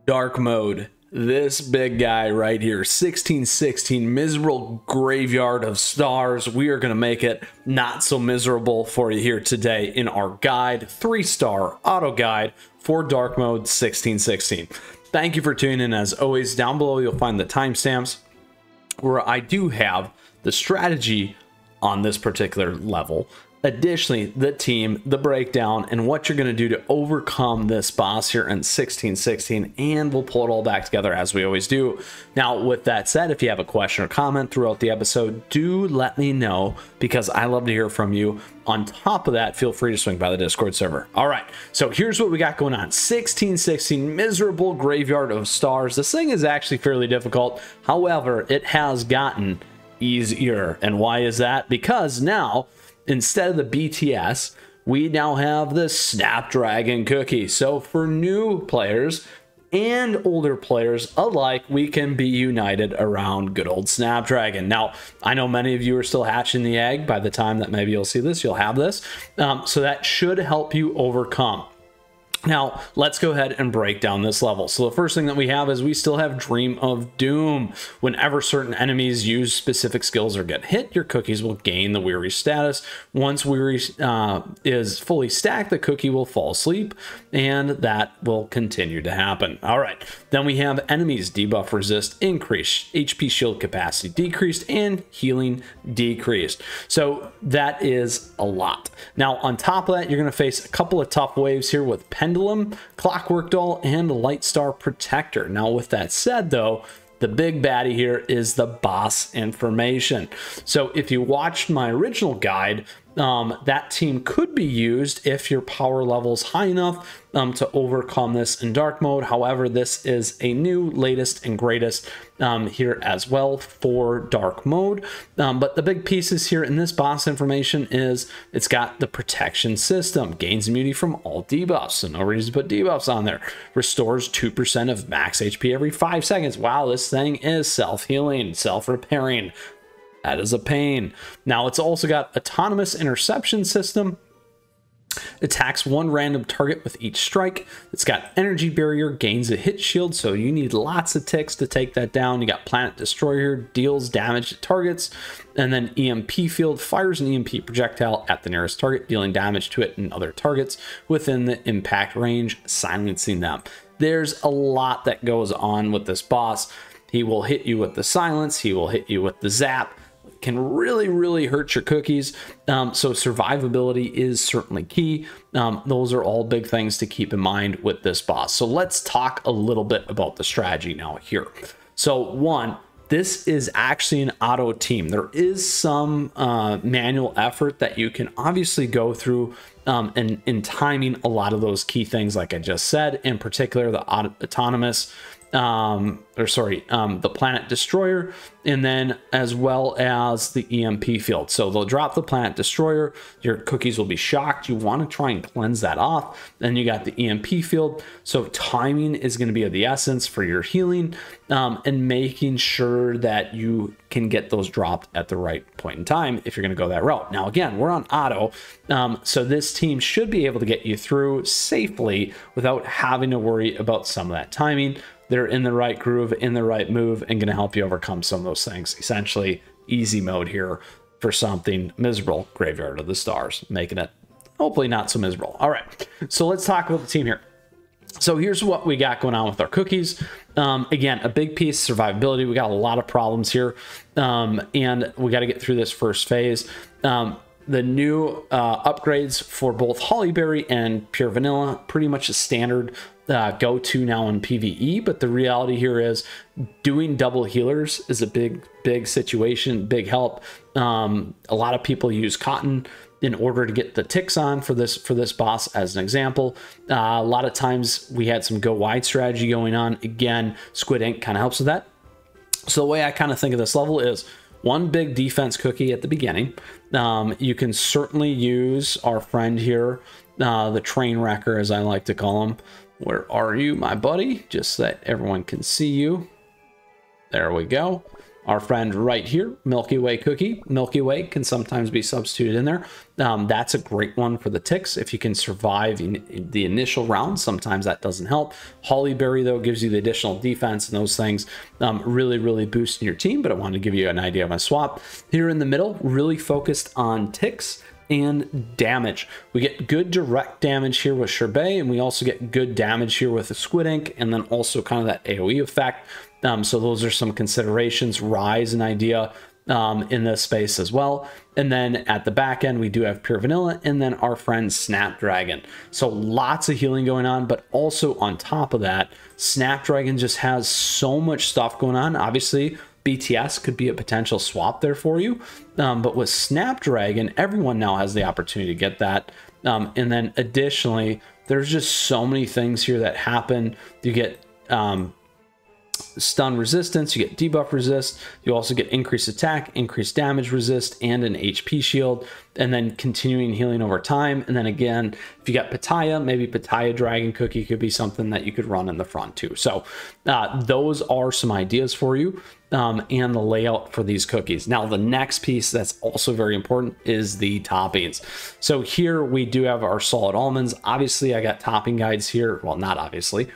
Dark mode. This big guy right here, 1616, miserable graveyard of stars. We are going to make it not so miserable for you here today in our guide, 3-star auto guide for dark mode 1616. Thank you for tuning in. As always, down below you'll find the timestamps where I do have the strategy on this particular level. Additionally, the team, the breakdown, and what you're going to do to overcome this boss here in 1616, and we'll pull it all back together as we always do. Now, with that said, if you have a question or comment throughout the episode, do let me know, because I love to hear from you. On top of that, feel free to swing by the Discord server. All right, so here's what we got going on. 1616, miserable graveyard of stars. This thing is actually fairly difficult. However, it has gotten easier. And why is that? Because now, instead of the BTS, we now have the Snapdragon cookie. So for new players and older players alike, we can be united around good old Snapdragon. Now, I know many of you are still hatching the egg. By the time that maybe you'll see this, you'll have this. So that should help you overcome. Now, let's go ahead and break down this level. So the first thing that we have is we still have Dream of Doom. Whenever certain enemies use specific skills or get hit, your cookies will gain the Weary status. Once Weary is fully stacked, the cookie will fall asleep, and that will continue to happen. All right, then we have enemies debuff resist increased, HP shield capacity decreased, and healing decreased. So that is a lot. Now, on top of that, you're going to face a couple of tough waves here with Pendulum, Clockwork Doll, and Light Star Protector. Now, with that said, though, the big baddie here is the boss information. So if you watched my original guide, that team could be used if your power level is high enough to overcome this in dark mode. However, this is a new, latest, and greatest here as well for dark mode. But the big pieces here in this boss information is it's got the protection system, gains immunity from all debuffs, so no reason to put debuffs on there. Restores 2% of max HP every 5 seconds. Wow, this thing is self-healing, self-repairing. That is a pain. Now, it's also got autonomous interception system. Attacks one random target with each strike. It's got energy barrier, gains a hit shield, so you need lots of ticks to take that down. You got Planet Destroyer, deals damage to targets, and then EMP field, fires an EMP projectile at the nearest target, dealing damage to it and other targets within the impact range, silencing them. There's a lot that goes on with this boss. He will hit you with the silence, he will hit you with the zap. Can really hurt your cookies, so survivability is certainly key. Those are all big things to keep in mind with this boss. So let's talk a little bit about the strategy now here. So one, this is actually an auto team. There is some manual effort that you can obviously go through in timing a lot of those key things, like I just said, in particular the autonomous the Planet Destroyer, and then as well as the EMP field. So they'll drop the Planet Destroyer, your cookies will be shocked, you want to try and cleanse that off. Then you got the EMP field, so timing is going to be of the essence for your healing, and making sure that you can get those dropped at the right point in time if you're going to go that route. Now again, we're on auto, so this team should be able to get you through safely without having to worry about some of that timing. They're in the right groove, in the right move, and going to help you overcome some of those things. Essentially, easy mode here for something miserable, Graveyard of the Stars, making it hopefully not so miserable. All right, so let's talk about the team here. So here's what we got going on with our cookies. Again, a big piece, survivability. We got a lot of problems here, and we got to get through this first phase. The new upgrades for both Hollyberry and Pure Vanilla, pretty much a standard go-to now in PvE, but the reality here is doing double healers is a big situation, big help. A lot of people use Cotton in order to get the ticks on for this boss, as an example. A lot of times we had some go wide strategy going on. Again, Squid Ink kind of helps with that. So the way I kind of think of this level is one big defense cookie at the beginning. You can certainly use our friend here, the train wrecker, as I like to call him. Where are you, my buddy? Just so that everyone can see you. There we go. our friend right here, Milky Way cookie. Milky Way can sometimes be substituted in there. That's a great one for the ticks. If you can survive in the initial round, sometimes that doesn't help. Hollyberry, though, gives you the additional defense and those things, really boosting your team. But I wanted to give you an idea of my swap. Here in the middle, really focused on ticks and damage. We get good direct damage here with Sherbet, and we also get good damage here with the Squid Ink, and then also kind of that AoE effect. So those are some considerations. Rise an idea in this space as well. And then at the back end, we do have Pure Vanilla, and then our friend Snapdragon. So lots of healing going on, but also on top of that, Snapdragon just has so much stuff going on. Obviously, BTS could be a potential swap there for you. But with Snapdragon, everyone now has the opportunity to get that. And then additionally, there's just so many things here that happen. You get stun resistance, you get debuff resist, you also get increased attack, increased damage resist, and an HP shield, and then continuing healing over time. And then again, if you got Pitaya, maybe Pitaya Dragon Cookie could be something that you could run in the front too. So those are some ideas for you, and the layout for these cookies. Now the next piece that's also very important is the toppings. So here we do have our solid almonds. Obviously I got topping guides here. Well, not obviously.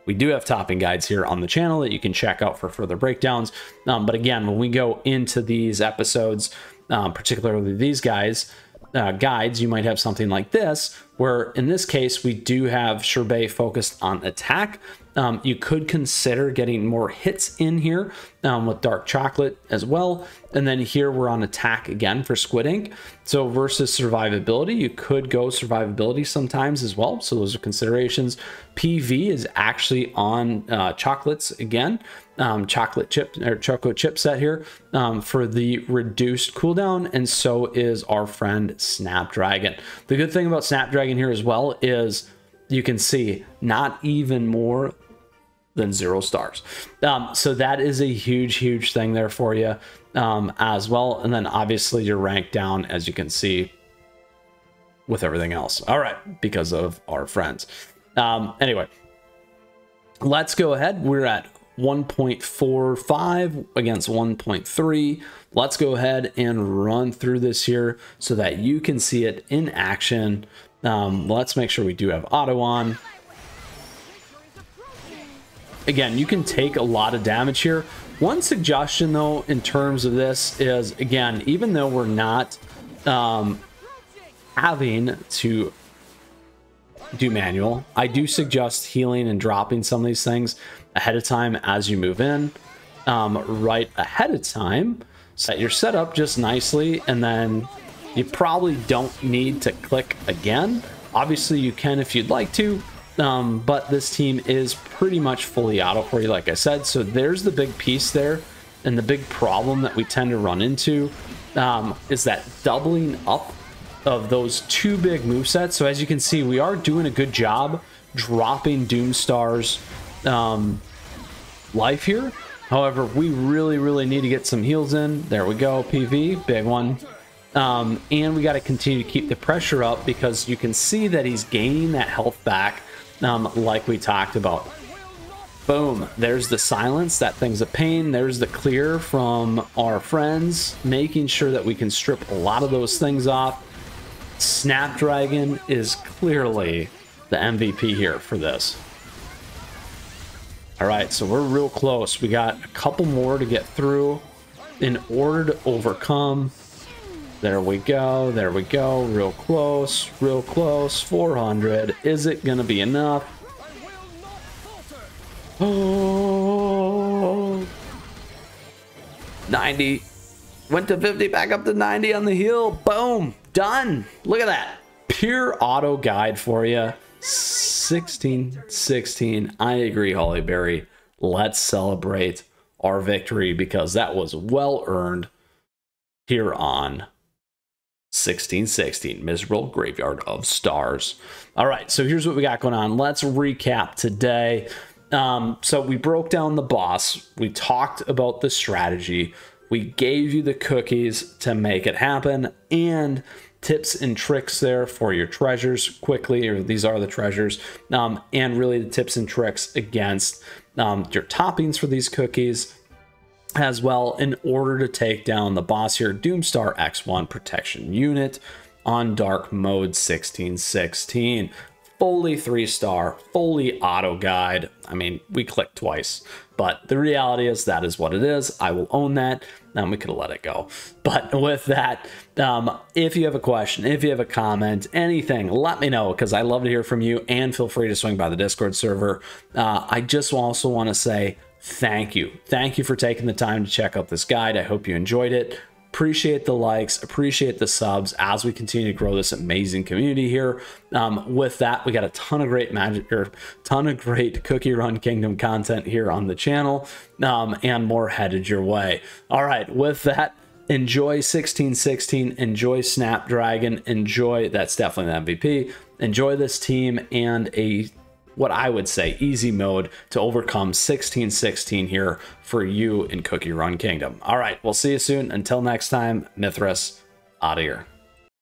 We do have topping guides here on the channel that you can check out for further breakdowns. But again, when we go into these episodes, particularly these guides, you might have something like this, where in this case, we do have Sherbet focused on attack. You could consider getting more hits in here with dark chocolate as well. And then here we're on attack again for Squid Ink. So versus survivability, you could go survivability sometimes as well. So those are considerations. PV is actually on chocolates again, chocolate chip or choco chip set here for the reduced cooldown. And so is our friend Snapdragon. The good thing about Snapdragon here as well is you can see not even more than 0 stars. So that is a huge thing there for you as well. And then obviously you're ranked down, as you can see, with everything else. All right, because of our friends. Anyway, let's go ahead. We're at 1.45 against 1.3. Let's go ahead and run through this here so that you can see it in action. Let's make sure we do have auto on. Again, you can take a lot of damage here. One suggestion though in terms of this is, again, even though we're not having to do manual, I do suggest healing and dropping some of these things ahead of time as you move in, right ahead of time, set your setup just nicely, and then you probably don't need to click again. Obviously you can if you'd like to, but this team is pretty much fully auto for you, like I said. So there's the big piece there, and the big problem that we tend to run into is that doubling up of those two big movesets. So as you can see, we are doing a good job dropping Doomstar's life here. However, we really need to get some heals in. There we go, PV, big one. And we got to continue to keep the pressure up because you can see that he's gaining that health back, like we talked about. Boom, there's the silence. That thing's a pain. There's the clear from our friends, making sure that we can strip a lot of those things off. Snapdragon is clearly the MVP here for this. All right, so we're real close. We got a couple more to get through in order to overcome. There we go, real close, 400. Is it gonna be enough? Oh, 90, went to 50, back up to 90 on the heel, boom, done. Look at that, pure auto guide for you. 16-16, I agree, Hollyberry. Let's celebrate our victory because that was well earned here on 1616, Miserable Graveyard of Stars. All right, so here's what we got going on. Let's recap today. So we broke down the boss. We talked about the strategy. We gave you the cookies to make it happen and tips and tricks there for your treasures quickly, or these are the treasures, and really the tips and tricks against your toppings for these cookies. as well in order to take down the boss here, Doomstar X1 protection unit on dark mode 1616. Fully 3-star, fully auto guide. I mean, we clicked twice, but the reality is that is what it is. I will own that. Then we could have let it go. But with that, if you have a question, if you have a comment, anything, let me know, because I love to hear from you, and feel free to swing by the Discord server. I just also want to say thank you. Thank you for taking the time to check out this guide. I hope you enjoyed it. Appreciate the likes, appreciate the subs as we continue to grow this amazing community here. With that, we got a ton of great Cookie Run Kingdom content here on the channel, and more headed your way. All right, with that, enjoy 1616, enjoy Snapdragon, enjoy, that's definitely the MVP, enjoy this team, and what I would say easy mode to overcome 1616 here for you in Cookie Run Kingdom. All right, we'll see you soon. Until next time, Mythras, out of here.